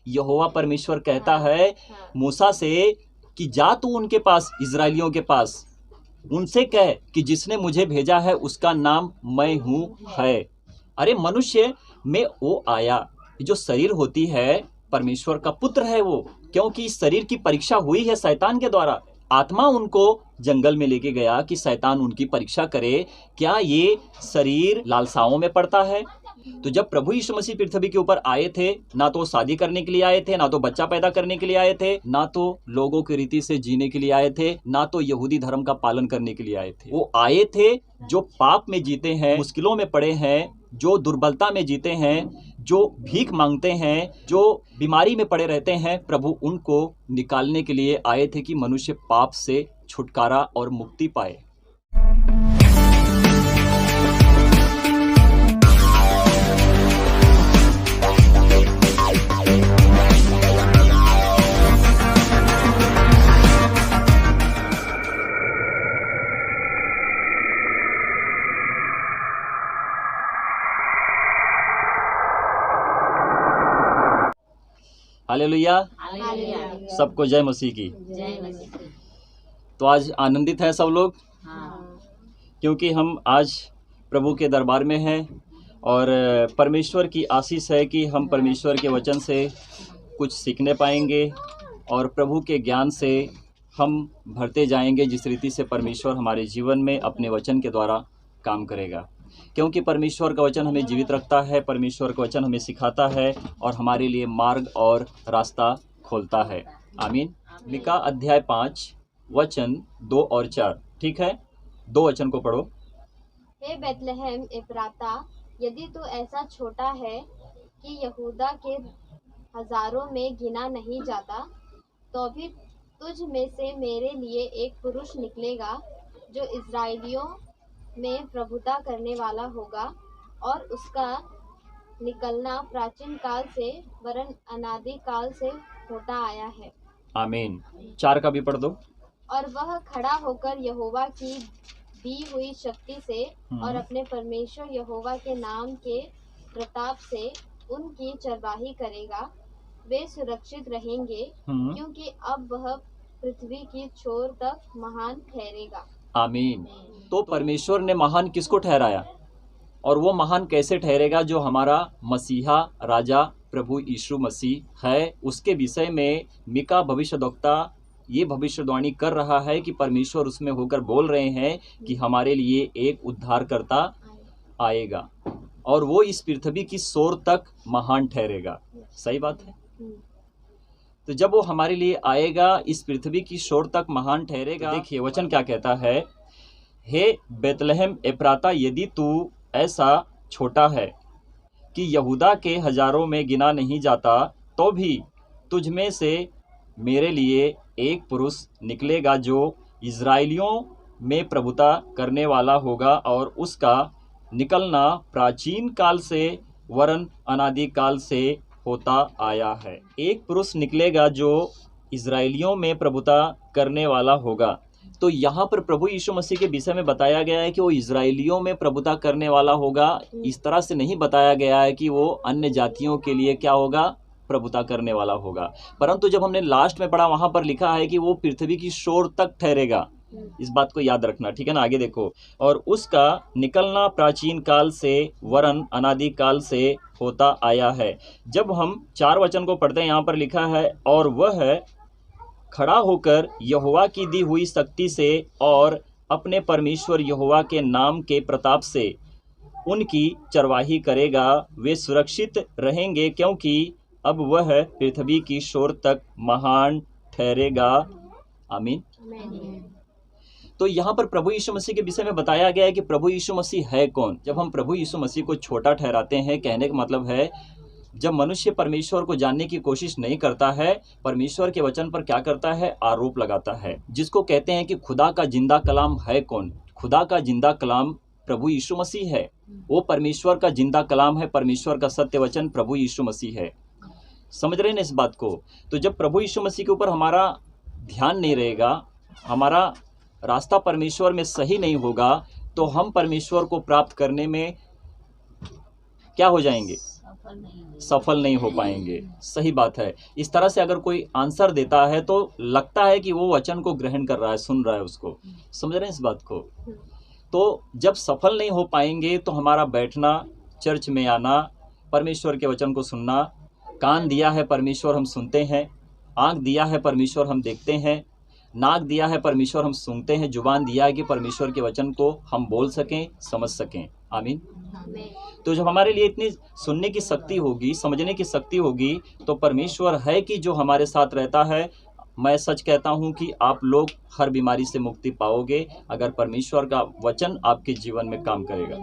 यहोवा परमेश्वर कहता है मूसा से कि जा तू उनके पास, इजराइलियों के पास, उनसे कह कि जिसने मुझे भेजा है उसका नाम मैं हूँ है। अरे मनुष्य में वो आया, जो शरीर होती है परमेश्वर का पुत्र है वो, क्योंकि इस शरीर की परीक्षा हुई है शैतान के द्वारा। आत्मा उनको जंगल में लेके गया कि शैतान उनकी परीक्षा करे, क्या ये शरीर लालसाओं में पड़ता है। तो जब प्रभु यीशु मसीह पृथ्वी के ऊपर आए थे, ना तो शादी करने के लिए आए थे, ना तो बच्चा पैदा करने के लिए आए थे, ना तो लोगों की रीति से जीने के लिए आए थे, ना तो यहूदी धर्म का पालन करने के लिए आए थे। वो आए थे जो पाप में जीते हैं, मुश्किलों में पड़े हैं, जो दुर्बलता में जीते हैं, जो भीख मांगते हैं, जो बीमारी में पड़े रहते हैं, प्रभु उनको निकालने के लिए आए थे कि मनुष्य पाप से छुटकारा और मुक्ति पाए। हालेलुया, सबको जय मसीह की। तो आज आनंदित है सब लोग, क्योंकि हम आज प्रभु के दरबार में हैं और परमेश्वर की आशीष है कि हम परमेश्वर के वचन से कुछ सीखने पाएंगे और प्रभु के ज्ञान से हम भरते जाएंगे, जिस रीति से परमेश्वर हमारे जीवन में अपने वचन के द्वारा काम करेगा। क्योंकि परमेश्वर का वचन हमें जीवित रखता है, परमेश्वर का वचन हमें सिखाता है और हमारे लिए मार्ग और रास्ता खोलता है। आमीन। मिका अध्याय 5 वचन 2 और 4, ठीक है, 2 वचन को पढ़ो। हे बेतलहम एफ्राता, यदि तू ऐसा छोटा है कि यहूदा के हजारों में गिना नहीं जाता, तो भी तुझ में से मेरे लिए एक पुरुष निकलेगा जो इजराइलियों में प्रभुता करने वाला होगा, और उसका निकलना प्राचीन काल से वरन अनादि काल से होता आया है। आमीन। 4 का भी पढ़ दो। और वह खड़ा होकर यहोवा की दी हुई शक्ति से और अपने परमेश्वर यहोवा के नाम के प्रताप से उनकी चरवाही करेगा। वे सुरक्षित रहेंगे, क्योंकि अब वह पृथ्वी की छोर तक महान ठहरेगा। आमीन। तो परमेश्वर ने महान किसको ठहराया, और वो महान कैसे ठहरेगा? जो हमारा मसीहा राजा प्रभु यीशु मसीह है। उसके विषय में मिका भविष्यद्वक्ता ये भविष्यवाणी कर रहा है कि परमेश्वर उसमें होकर बोल रहे हैं कि हमारे लिए एक उद्धारकर्ता आएगा और वो इस पृथ्वी की शोर तक महान ठहरेगा। सही बात है। तो जब वो हमारे लिए आएगा, इस पृथ्वी की शोर तक महान ठहरेगा। देखिए वचन क्या कहता है। हे बेतलहम एफ्राता, यदि तू ऐसा छोटा है कि यहूदा के हजारों में गिना नहीं जाता, तो भी तुझ में से मेरे लिए एक पुरुष निकलेगा जो इजराइलियों में प्रभुता करने वाला होगा, और उसका निकलना प्राचीन काल से वरन अनादि काल से होता आया है। एक पुरुष निकलेगा जो इजराइलियों में प्रभुता करने वाला होगा। तो यहाँ पर प्रभु यीशु मसीह के विषय में बताया गया है कि वो इजराइलियों में प्रभुता करने वाला होगा। इस तरह से नहीं बताया गया है कि वो अन्य जातियों के लिए क्या होगा, प्रभुता करने वाला होगा। परंतु जब हमने लास्ट में पढ़ा, वहाँ पर लिखा है कि वो पृथ्वी की शोर तक ठहरेगा। इस बात को याद रखना, ठीक है ना। आगे देखो, और उसका निकलना प्राचीन काल से वरन अनादि काल से होता आया है। जब हम 4 वचन को पढ़ते हैं, यहाँ पर लिखा है, और वह खड़ा होकर यहोवा की दी हुई शक्ति से और अपने परमेश्वर यहोवा के नाम के प्रताप से उनकी चरवाही करेगा। वे सुरक्षित रहेंगे, क्योंकि अब वह पृथ्वी की शोर तक महान ठहरेगा। आमीन। तो यहाँ पर प्रभु यीशु मसीह के विषय में बताया गया है कि प्रभु यीशु मसीह है कौन। जब हम प्रभु यीशु मसीह को छोटा ठहराते हैं, कहने का मतलब है जब मनुष्य परमेश्वर को जानने की कोशिश नहीं करता है, परमेश्वर के वचन पर क्या करता है, आरोप लगाता है। जिसको कहते हैं कि खुदा का जिंदा कलाम है कौन। खुदा का जिंदा कलाम प्रभु यीशु मसीह है। वो परमेश्वर का जिंदा कलाम है, परमेश्वर का सत्य वचन प्रभु यीशु मसीह है। समझ रहे हैं इस बात को। तो जब प्रभु यीशु मसीह के ऊपर हमारा ध्यान नहीं रहेगा, हमारा रास्ता परमेश्वर में सही नहीं होगा, तो हम परमेश्वर को प्राप्त करने में क्या हो जाएंगे, सफल नहीं हो पाएंगे। सही बात है। इस तरह से अगर कोई आंसर देता है तो लगता है कि वो वचन को ग्रहण कर रहा है, सुन रहा है उसको। समझ रहे हैं इस बात को? तो जब सफल नहीं हो पाएंगे तो हमारा बैठना, चर्च में आना, परमेश्वर के वचन को सुनना, कान दिया है परमेश्वर हम सुनते हैं, आँख दिया है परमेश्वर हम देखते हैं, नाक दिया है परमेश्वर हम सूंघते हैं, जुबान दिया है कि परमेश्वर के वचन को हम बोल सकें, समझ सकें। आमीन। तो जब हमारे लिए इतनी सुनने की शक्ति होगी, समझने की शक्ति होगी, तो परमेश्वर है कि जो हमारे साथ रहता है। मैं सच कहता हूं कि आप लोग हर बीमारी से मुक्ति पाओगे अगर परमेश्वर का वचन आपके जीवन में काम करेगा।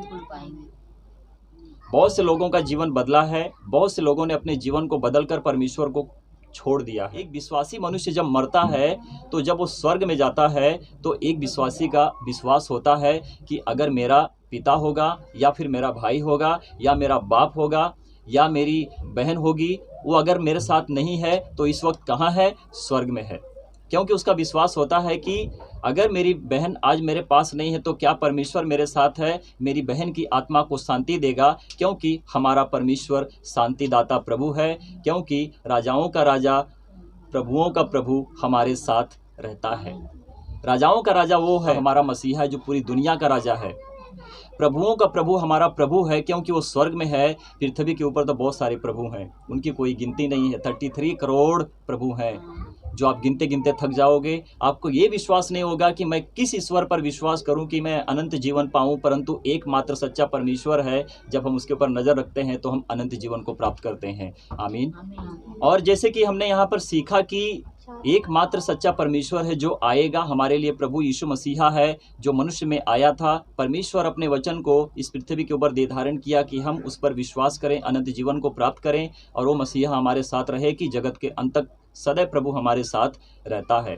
बहुत से लोगों का जीवन बदला है, बहुत से लोगों ने अपने जीवन को बदलकर परमेश्वर को छोड़ दिया है। एक विश्वासी मनुष्य जब मरता है तो जब वो स्वर्ग में जाता है तो एक विश्वासी का विश्वास होता है कि अगर मेरा पिता होगा या फिर मेरा भाई होगा या मेरा बाप होगा या मेरी बहन होगी, वो अगर मेरे साथ नहीं है तो इस वक्त कहाँ है? स्वर्ग में है। क्योंकि उसका विश्वास होता है कि अगर मेरी बहन आज मेरे पास नहीं है तो क्या परमेश्वर मेरे साथ है, मेरी बहन की आत्मा को शांति देगा, क्योंकि हमारा परमेश्वर शांतिदाता प्रभु है, क्योंकि राजाओं का राजा, प्रभुओं का प्रभु हमारे साथ रहता है। राजाओं का राजा वो है, हमारा मसीहा है, जो पूरी दुनिया का राजा है। प्रभुओं का प्रभु हमारा प्रभु है, क्योंकि वो स्वर्ग में है। पृथ्वी के ऊपर तो बहुत सारे प्रभु हैं, उनकी कोई गिनती नहीं है। 33 करोड़ प्रभु हैं, जो आप गिनते गिनते थक जाओगे। आपको ये विश्वास नहीं होगा कि मैं किस ईश्वर पर विश्वास करूं कि मैं अनंत जीवन पाऊं, परंतु एकमात्र सच्चा परमेश्वर है। जब हम उसके ऊपर नज़र रखते हैं तो हम अनंत जीवन को प्राप्त करते हैं। आमीन। और जैसे कि हमने यहाँ पर सीखा कि एकमात्र सच्चा परमेश्वर है जो आएगा हमारे लिए, प्रभु यीशु मसीहा है जो मनुष्य में आया था। परमेश्वर अपने वचन को इस पृथ्वी के ऊपर दे धारण किया कि हम उस पर विश्वास करें, अनंत जीवन को प्राप्त करें, और वो मसीहा हमारे साथ रहे कि जगत के अंत तक सदैव प्रभु हमारे साथ रहता है।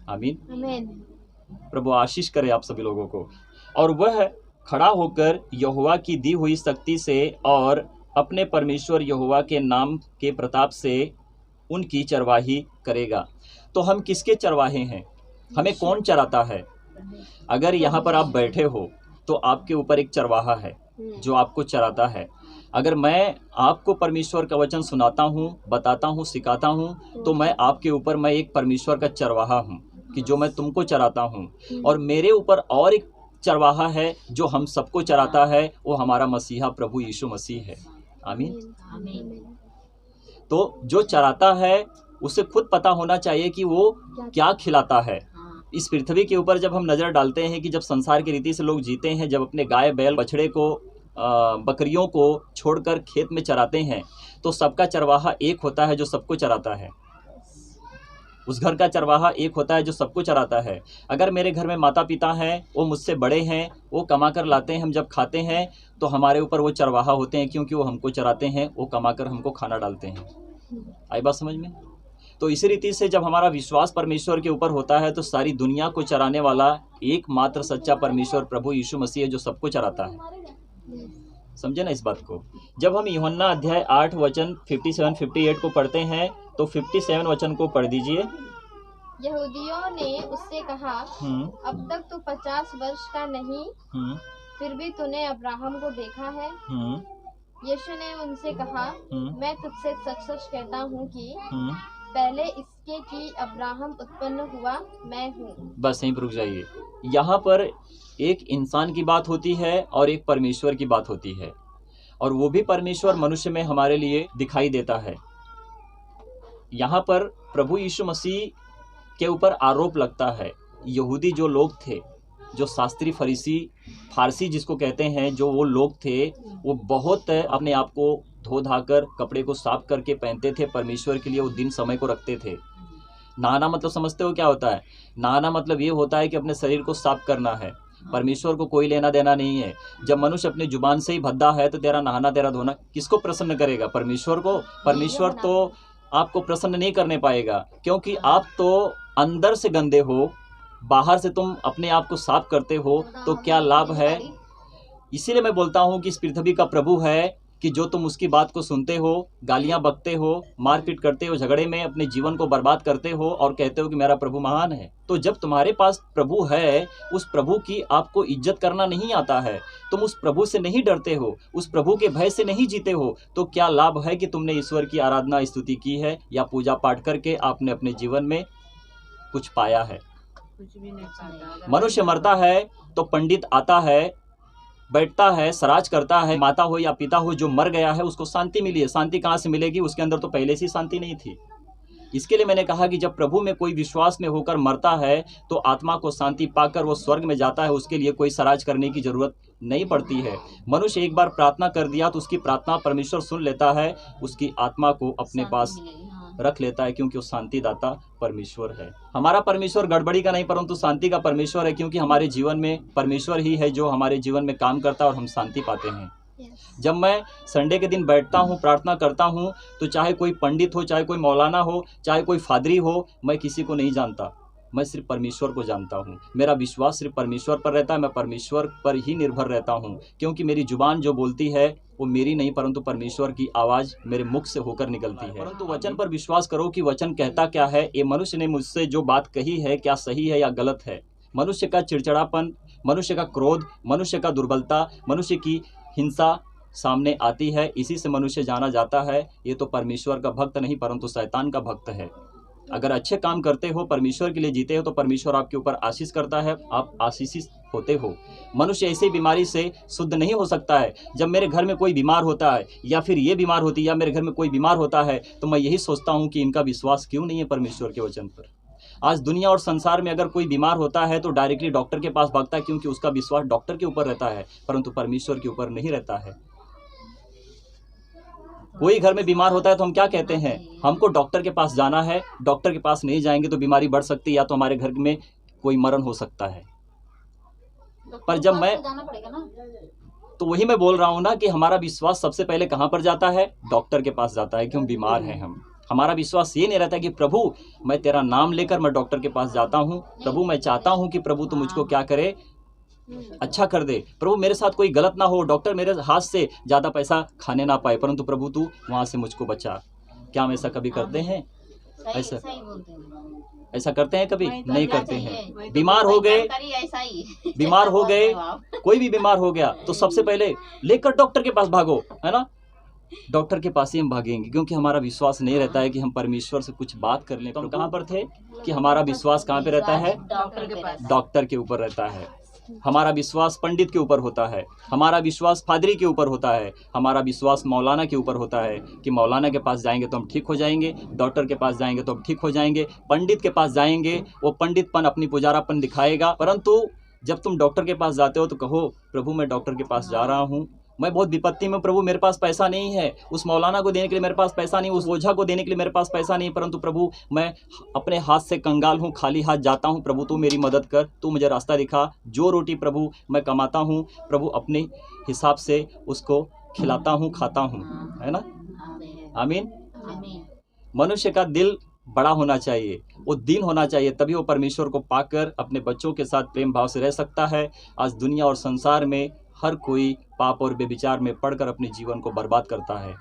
आमीन। प्रभु आशीष करे आप सभी लोगों को। और वह खड़ा होकर यहोवा की दी हुई शक्ति से और अपने परमेश्वर यहोवा के नाम के प्रताप से उनकी चरवाही करेगा। तो हम किसके चरवाहे हैं? हमें कौन चराता है? अगर यहाँ पर आप बैठे हो तो आपके ऊपर एक चरवाहा है जो आपको चराता है। अगर मैं आपको परमेश्वर का वचन सुनाता हूँ, बताता हूँ, सिखाता हूँ, तो मैं आपके ऊपर मैं एक परमेश्वर का चरवाहा हूँ कि जो मैं तुमको चराता हूँ। और मेरे ऊपर और एक चरवाहा है जो हम सबको चराता है, वो हमारा मसीहा प्रभु यीशु मसीह है। आमीन। तो जो चराता है उसे खुद पता होना चाहिए कि वो क्या खिलाता है। इस पृथ्वी के ऊपर जब हम नज़र डालते हैं कि जब संसार की रीति से लोग जीते हैं, जब अपने गाय बैल बछड़े को बकरियों को छोड़कर खेत में चराते हैं, तो सबका चरवाहा एक होता है जो सबको चराता है। उस घर का चरवाहा एक होता है जो सबको चराता है। अगर मेरे घर में माता पिता हैं, वो मुझसे बड़े हैं, वो कमा कर लाते हैं, हम जब खाते हैं तो हमारे ऊपर वो चरवाहा होते हैं, क्योंकि वो हमको चराते हैं, वो कमा कर हमको खाना डालते हैं। आई बात समझ में? तो इसी रीति से जब हमारा विश्वास परमेश्वर के ऊपर होता है तो सारी दुनिया को चराने वाला एकमात्र सच्चा परमेश्वर प्रभु यीशु मसीह है जो सबको चराता है। समझे ना इस बात को? जब हम यूहन्ना अध्याय 8 वचन 57-58 को पढ़ते हैं तो 57 वचन को पढ़ दीजिए। यहूदियों ने उससे कहा, अब तक तू 50 वर्ष का नहीं, फिर भी तूने अब्राहम को देखा है। यीशु ने उनसे कहा, मैं तुझसे सच-सच कहता हूँ कि पहले इसके कि अब्राहम उत्पन्न हुआ मैं हूँ। बस यहीं पर रुक जाइए। यहाँ पर एक इंसान की बात होती है और एक परमेश्वर की बात होती है, और वो भी परमेश्वर मनुष्य में हमारे लिए दिखाई देता है। यहाँ पर प्रभु यीशु मसीह के ऊपर आरोप लगता है। यहूदी जो लोग थे, जो शास्त्री फरीसी फारसी जिसको कहते हैं, जो वो लोग थे, वो बहुत अपने आप को धो धाकर कपड़े को साफ करके पहनते थे। परमेश्वर के लिए वो दिन समय को रखते थे। नहाना मतलब समझते हो क्या होता है? नहाना मतलब ये होता है कि अपने शरीर को साफ करना है। परमेश्वर को कोई लेना देना नहीं है। जब मनुष्य अपनी जुबान से ही भद्दा है तो तेरा नहाना तेरा धोना किसको प्रसन्न करेगा? परमेश्वर को। परमेश्वर तो आपको प्रसन्न नहीं करने पाएगा, क्योंकि आप तो अंदर से गंदे हो, बाहर से तुम अपने आप को साफ करते हो, तो क्या लाभ है? इसीलिए मैं बोलता हूँ कि इस पृथ्वी का प्रभु है, कि जो तुम उसकी बात को सुनते हो, गालियां बकते हो, मारपीट करते हो, झगड़े में अपने जीवन को बर्बाद करते हो और कहते हो कि मेरा प्रभु महान है। तो जब तुम्हारे पास प्रभु है, उस प्रभु की आपको इज्जत करना नहीं आता है, तुम उस प्रभु से नहीं डरते हो, उस प्रभु के भय से नहीं जीते हो, तो क्या लाभ है कि तुमने ईश्वर की आराधना स्तुति की है या पूजा पाठ करके आपने अपने जीवन में कुछ पाया है? कुछ भी नहीं पाता। मनुष्य मरता है तो पंडित आता है, बैठता है, सराज करता है। माता हो या पिता हो, जो मर गया है उसको शांति मिली है। शांति कहाँ से मिलेगी? उसके अंदर तो पहले से शांति नहीं थी। इसके लिए मैंने कहा कि जब प्रभु में कोई विश्वास में होकर मरता है तो आत्मा को शांति पाकर वो स्वर्ग में जाता है। उसके लिए कोई सराज करने की जरूरत नहीं पड़ती है। मनुष्य एक बार प्रार्थना कर दिया तो उसकी प्रार्थना परमेश्वर सुन लेता है, उसकी आत्मा को अपने पास रख लेता है, क्योंकि वो शांतिदाता परमेश्वर है। हमारा परमेश्वर गड़बड़ी का नहीं परंतु शांति का परमेश्वर है, क्योंकि हमारे जीवन में परमेश्वर ही है जो हमारे जीवन में काम करता है और हम शांति पाते हैं। जब मैं संडे के दिन बैठता हूँ, प्रार्थना करता हूँ, तो चाहे कोई पंडित हो, चाहे कोई मौलाना हो, चाहे कोई फादरी हो, मैं किसी को नहीं जानता, मैं सिर्फ परमेश्वर को जानता हूँ। मेरा विश्वास सिर्फ परमेश्वर पर रहता है, मैं परमेश्वर पर ही निर्भर रहता हूँ, क्योंकि मेरी जुबान जो बोलती है वो मेरी नहीं परंतु परमेश्वर की आवाज़ मेरे मुख से होकर निकलती है। परंतु वचन पर विश्वास करो कि वचन कहता क्या है, ये मनुष्य ने मुझसे जो बात कही है क्या सही है या गलत है। मनुष्य का चिड़चिड़ापन, मनुष्य का क्रोध, मनुष्य का दुर्बलता, मनुष्य की हिंसा सामने आती है। इसी से मनुष्य जाना जाता है ये तो परमेश्वर का भक्त नहीं परंतु शैतान का भक्त है। अगर अच्छे काम करते हो, परमेश्वर के लिए जीते हो, तो परमेश्वर आपके ऊपर आशीष करता है, आप आशीषित होते हो। मनुष्य ऐसी बीमारी से शुद्ध नहीं हो सकता है। जब मेरे घर में कोई बीमार होता है या फिर ये बीमार होती है या मेरे घर में कोई बीमार होता है तो मैं यही सोचता हूँ कि इनका विश्वास क्यों नहीं है परमेश्वर के वचन पर। आज दुनिया और संसार में अगर कोई बीमार होता है तो डायरेक्टली डॉक्टर के पास भागता है, क्योंकि उसका विश्वास डॉक्टर के ऊपर रहता है परंतु परमेश्वर के ऊपर नहीं रहता है। कोई घर में बीमार होता है तो हम क्या कहते हैं? हमको डॉक्टर के पास जाना है, डॉक्टर के पास नहीं जाएंगे तो बीमारी बढ़ सकती है या तो हमारे घर में कोई मरण हो सकता है। पर जब मैं जाना पड़ेगा ना, तो वही मैं बोल रहा हूँ ना कि हमारा विश्वास सबसे पहले कहाँ पर जाता है? डॉक्टर के पास जाता है कि हम बीमार हैं। हमारा विश्वास ये नहीं रहता कि प्रभु मैं तेरा नाम लेकर मैं डॉक्टर के पास जाता हूँ, प्रभु मैं चाहता हूँ कि प्रभु तू मुझको क्या करे, अच्छा कर दे, प्रभु मेरे साथ कोई गलत ना हो, डॉक्टर मेरे हाथ से ज़्यादा पैसा खाने ना पाए, परंतु प्रभु तू वहाँ से मुझको बचा। क्या हम ऐसा कभी करते हैं? ऐसा ऐसा करते हैं कभी? नहीं करते हैं। बीमार हो गए, बीमार हो गए, कोई भी बीमार हो गया तो सबसे पहले लेकर डॉक्टर के पास भागो, है ना? डॉक्टर के पास ही हम भागेंगे, क्योंकि हमारा विश्वास नहीं रहता है कि हम परमेश्वर से कुछ बात कर लें। तो हम कहाँ पर थे कि हमारा विश्वास कहाँ पे रहता है? डॉक्टर के पास, डॉक्टर के ऊपर रहता है। हमारा विश्वास पंडित के ऊपर होता है, हमारा विश्वास फादरी के ऊपर होता है, हमारा विश्वास मौलाना के ऊपर होता है कि मौलाना के पास जाएंगे तो हम ठीक हो जाएंगे, डॉक्टर के पास जाएंगे तो हम ठीक हो जाएंगे, पंडित के पास जाएंगे वो पंडितपन अपनी पुजारापन दिखाएगा। परंतु जब तुम डॉक्टर के पास जाते हो तो कहो प्रभु मैं डॉक्टर के पास जा रहा हूँ, मैं बहुत विपत्ति में, प्रभु मेरे पास पैसा नहीं है, उस मौलाना को देने के लिए मेरे पास पैसा नहीं, उस ओझा को देने के लिए मेरे पास पैसा नहीं, परंतु प्रभु मैं अपने हाथ से कंगाल हूँ, खाली हाथ जाता हूँ, प्रभु तू मेरी मदद कर, तू मुझे रास्ता दिखा। जो रोटी प्रभु मैं कमाता हूँ प्रभु अपने हिसाब से उसको खिलाता हूँ, खाता हूँ, है ना? आमीन। मनुष्य का दिल बड़ा होना चाहिए, वो दीन होना चाहिए, तभी वो परमेश्वर को पाकर अपने बच्चों के साथ प्रेम भाव से रह सकता है। आज दुनिया और संसार में हर कोई पाप और बेविचार में पड़कर अपने जीवन को बर्बाद करता है।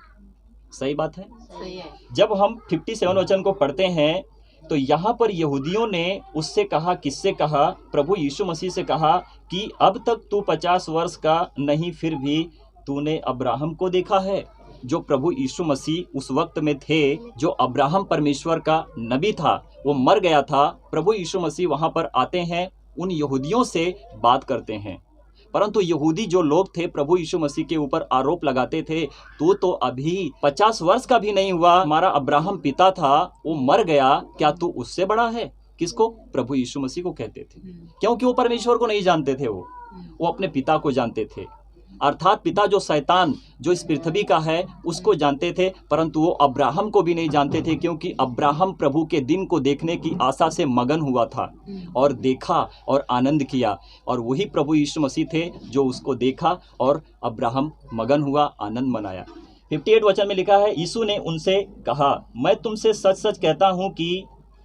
सही बात है? सही है। जब हम 57 वचन को पढ़ते हैं तो यहाँ पर यहूदियों ने उससे कहा, किससे कहा? प्रभु यीशु मसीह से कहा कि अब तक तू 50 वर्ष का नहीं, फिर भी तूने अब्राहम को देखा है। जो प्रभु यीशु मसीह उस वक्त में थे, जो अब्राहम परमेश्वर का नबी था, वो मर गया था। प्रभु यीशु मसीह वहाँ पर आते हैं, उन यहूदियों से बात करते हैं, परंतु यहूदी जो लोग थे प्रभु यीशु मसीह के ऊपर आरोप लगाते थे, तू तो अभी 50 वर्ष का भी नहीं हुआ, हमारा अब्राहम पिता था वो मर गया, क्या तू उससे बड़ा है? किसको? प्रभु यीशु मसीह को कहते थे, क्योंकि वो परमेश्वर को नहीं जानते थे, वो अपने पिता को जानते थे, अर्थात पिता जो शैतान जो इस पृथ्वी का है उसको जानते थे, परंतु वो अब्राहम को भी नहीं जानते थे, क्योंकि अब्राहम प्रभु के दिन को देखने की आशा से मगन हुआ था और देखा और आनंद किया, और वही प्रभु यीशु मसीह थे जो उसको देखा और अब्राहम मगन हुआ, आनंद मनाया। 58 वचन में लिखा है, यीशु ने उनसे कहा, मैं तुमसे सच सच कहता हूँ कि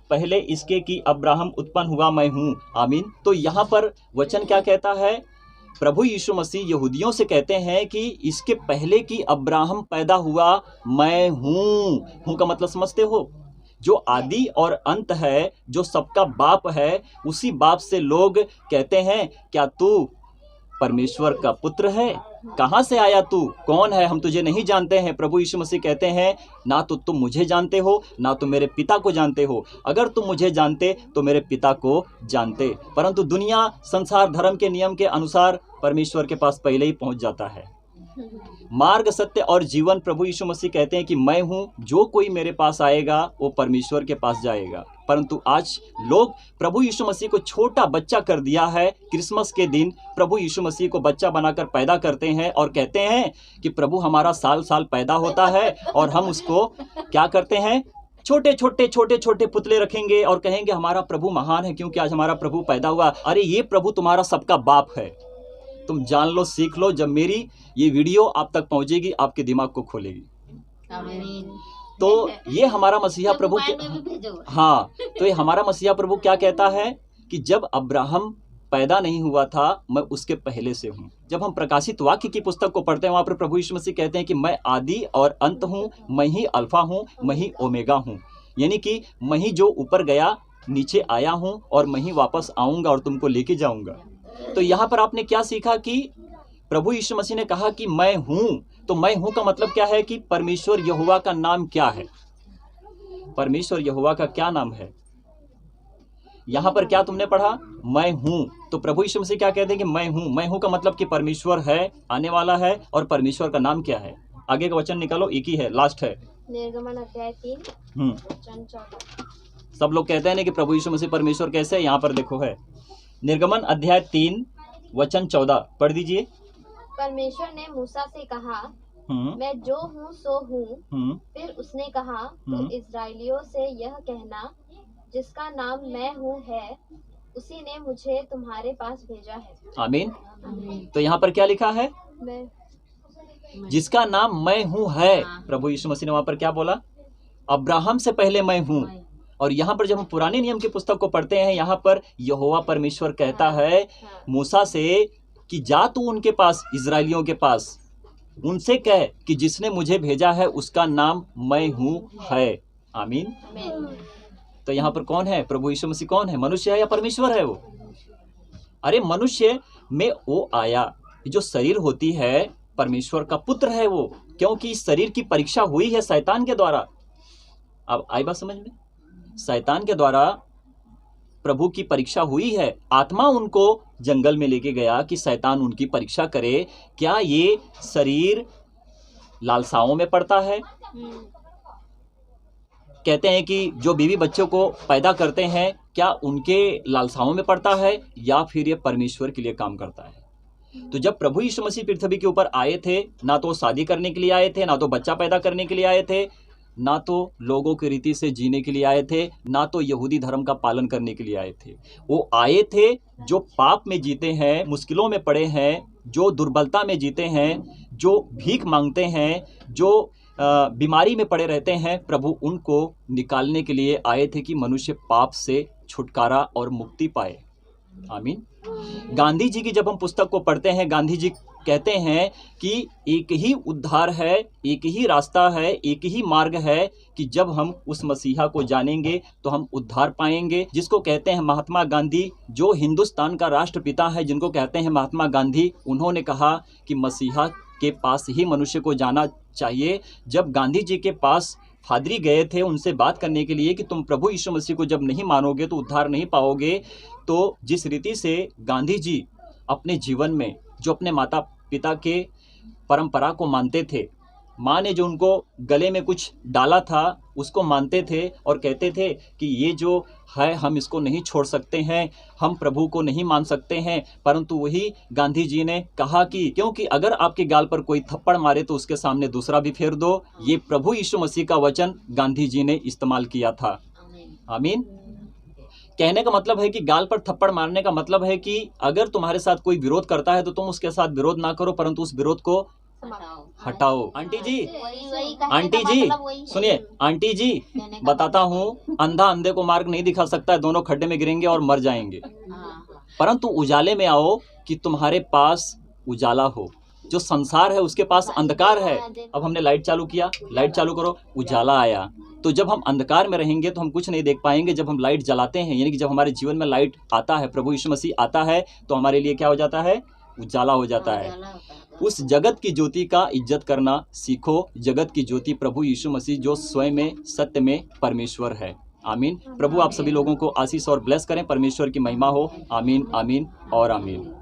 पहले इसके कि अब्राहम उत्पन्न हुआ मैं हूँ। आमीन। तो यहाँ पर वचन क्या कहता है प्रभु यीशु मसीह यहूदियों से कहते हैं कि इसके पहले कि अब्राहम पैदा हुआ मैं हूँ का मतलब समझते हो? जो आदि और अंत है, जो सबका बाप है, उसी बाप से लोग कहते हैं क्या तू परमेश्वर का पुत्र है? कहाँ से आया तू? कौन है? हम तुझे नहीं जानते हैं। प्रभु यीशु मसीह कहते हैं ना तो तुम मुझे जानते हो, ना तो मेरे पिता को जानते हो। अगर तुम मुझे जानते तो मेरे पिता को जानते। परंतु दुनिया संसार धर्म के नियम के अनुसार परमेश्वर के पास पहले ही पहुंच जाता है। मार्ग, सत्य और जीवन प्रभु यीशु मसीह कहते हैं कि मैं हूँ, जो कोई मेरे पास आएगा वो परमेश्वर के पास जाएगा। परंतु आज लोग प्रभु यीशु मसीह को छोटा बच्चा कर दिया है। क्रिसमस के दिन प्रभु यीशु मसीह को बच्चा बनाकर पैदा करते हैं और कहते हैं कि प्रभु हमारा साल साल पैदा होता है और हम उसको क्या करते हैं, छोटे छोटे पुतले रखेंगे और कहेंगे हमारा प्रभु महान है क्योंकि आज हमारा प्रभु पैदा हुआ। अरे ये प्रभु तुम्हारा सबका बाप है। तुम जान लो, सीख लो। जब मेरी ये वीडियो आप तक पहुंचेगी आपके दिमाग को खोलेगी। तो ये हमारा मसीहा प्रभु हाँ, तो ये हमारा मसीहा प्रभु क्या कहता है कि जब अब्राहम पैदा नहीं हुआ था मैं उसके पहले से हूँ। जब हम प्रकाशित वाक्य की पुस्तक को पढ़ते हैं वहाँ पर प्रभु यीशु मसीह कहते हैं कि मैं आदि और अंत हूँ, मैं ही अल्फा हूँ, मैं ही ओमेगा हूँ। यानी कि मैं ही जो ऊपर गया नीचे आया हूँ और मैं ही वापस आऊँगा और तुमको लेके जाऊँगा। तो यहाँ पर आपने क्या सीखा कि प्रभु यीशु मसीह ने कहा कि मैं हूँ। तो मैं हूँ का मतलब क्या है कि परमेश्वर यहोवा का नाम क्या है? परमेश्वर यहोवा का क्या नाम है? यहाँ पर क्या तुमने पढ़ा? मैं हूँ। तो प्रभु यीशु मसीह क्या कहते हैं कि मैं हूँ। मैं हूँ का मतलब कि परमेश्वर है, आने वाला है, और परमेश्वर का नाम क्या है? आगे का वचन निकालो, एक ही है, लास्ट है। निर्गमन अध्याय 3 वचन 14। सब लोग कहते हैं ना कि प्रभु यीशु मसीह परमेश्वर कैसे है? यहाँ पर देखो है निर्गमन अध्याय 3 वचन 14, पढ़ दीजिए। परमेश्वर ने मूसा से कहा मैं जो हूँ सो हूँ। फिर उसने कहा तो इस्राएलियों से यह कहना जिसका नाम मैं हूँ है, उसी ने मुझे तुम्हारे पास भेजा है। आमीन। तो यहाँ पर क्या लिखा है? जिसका नाम मैं हूँ है। प्रभु यीशु मसीह ने वहां पर क्या बोला? अब्राहम से पहले मैं हूँ। और यहाँ पर जब हम पुराने नियम की पुस्तक को पढ़ते हैं, यहाँ पर यहोवा परमेश्वर कहता है मूसा से कि जा तू उनके पास, इजराइलियों के पास, उनसे कह कि जिसने मुझे भेजा है उसका नाम मैं हूँ है। आमीन। तो यहाँ पर कौन है? प्रभु यीशु मसीह कौन है? मनुष्य है या परमेश्वर है वो? अरे मनुष्य में वो आया, जो शरीर होती है परमेश्वर का पुत्र है वो, क्योंकि इस शरीर की परीक्षा हुई है शैतान के द्वारा। अब आई बात समझ में? शैतान के द्वारा प्रभु की परीक्षा हुई है। आत्मा उनको जंगल में लेके गया कि शैतान उनकी परीक्षा करे, क्या ये शरीर लालसाओं में पड़ता है? कहते हैं कि जो बीवी बच्चों को पैदा करते हैं क्या उनके लालसाओं में पड़ता है या फिर ये परमेश्वर के लिए काम करता है? तो जब प्रभु यीशु मसीह पृथ्वी के ऊपर आए थे, ना तो शादी करने के लिए आए थे, ना तो बच्चा पैदा करने के लिए आए थे, ना तो लोगों की रीति से जीने के लिए आए थे, ना तो यहूदी धर्म का पालन करने के लिए आए थे। वो आए थे जो पाप में जीते हैं, मुश्किलों में पड़े हैं, जो दुर्बलता में जीते हैं, जो भीख मांगते हैं, जो बीमारी में पड़े रहते हैं। प्रभु उनको निकालने के लिए आए थे कि मनुष्य पाप से छुटकारा और मुक्ति पाए। आमीन। गांधी जी की जब हम पुस्तक को पढ़ते हैं, गांधी जी कहते हैं कि एक ही उद्धार है, एक ही रास्ता है, एक ही मार्ग है कि जब हम उस मसीहा को जानेंगे तो हम उद्धार पाएंगे। जिसको कहते हैं महात्मा गांधी, जो हिंदुस्तान का राष्ट्रपिता है, जिनको कहते हैं महात्मा गांधी, उन्होंने कहा कि मसीहा के पास ही मनुष्य को जाना चाहिए। जब गांधी जी के पास फादरी गए थे उनसे बात करने के लिए कि तुम प्रभु यीशु मसीह को जब नहीं मानोगे तो उद्धार नहीं पाओगे, तो जिस रीति से गांधी जी अपने जीवन में जो अपने माता पिता के परंपरा को मानते थे, माँ ने जो उनको गले में कुछ डाला था उसको मानते थे और कहते थे कि ये जो है हम इसको नहीं छोड़ सकते हैं, हम प्रभु को नहीं मान सकते हैं। परंतु वही गांधी जी ने कहा कि क्योंकि अगर आपके गाल पर कोई थप्पड़ मारे तो उसके सामने दूसरा भी फेर दो। ये प्रभु यीशु मसीह का वचन गांधी जी ने इस्तेमाल किया था। आमीन। कहने का मतलब है कि गाल पर थप्पड़ मारने का मतलब है कि अगर तुम्हारे साथ कोई विरोध करता है तो तुम उसके साथ विरोध ना करो, परंतु उस विरोध को हटाओ। आंटी जी सुनिए, आंटी जी बताता हूँ, अंधा अंधे को मार्ग नहीं दिखा सकता है, दोनों खड्डे में गिरेंगे और मर जाएंगे। परंतु उजाले में आओ कि तुम्हारे पास उजाला हो। जो संसार है उसके पास अंधकार है। अब हमने लाइट चालू किया, लाइट चालू करो, उजाला आया। तो जब हम अंधकार में रहेंगे तो हम कुछ नहीं देख पाएंगे। जब हम लाइट जलाते हैं, यानी कि जब हमारे जीवन में लाइट आता है, प्रभु यीशु मसीह आता है, तो हमारे लिए क्या हो जाता है? उजाला हो जाता है। उस जगत की ज्योति का इज्जत करना सीखो। जगत की ज्योति प्रभु यीशु मसीह जो स्वयं में सत्य में परमेश्वर है। आमीन। प्रभु आप सभी लोगों को आशीष और ब्लेस करें। परमेश्वर की महिमा हो। आमीन, आमीन और आमीन।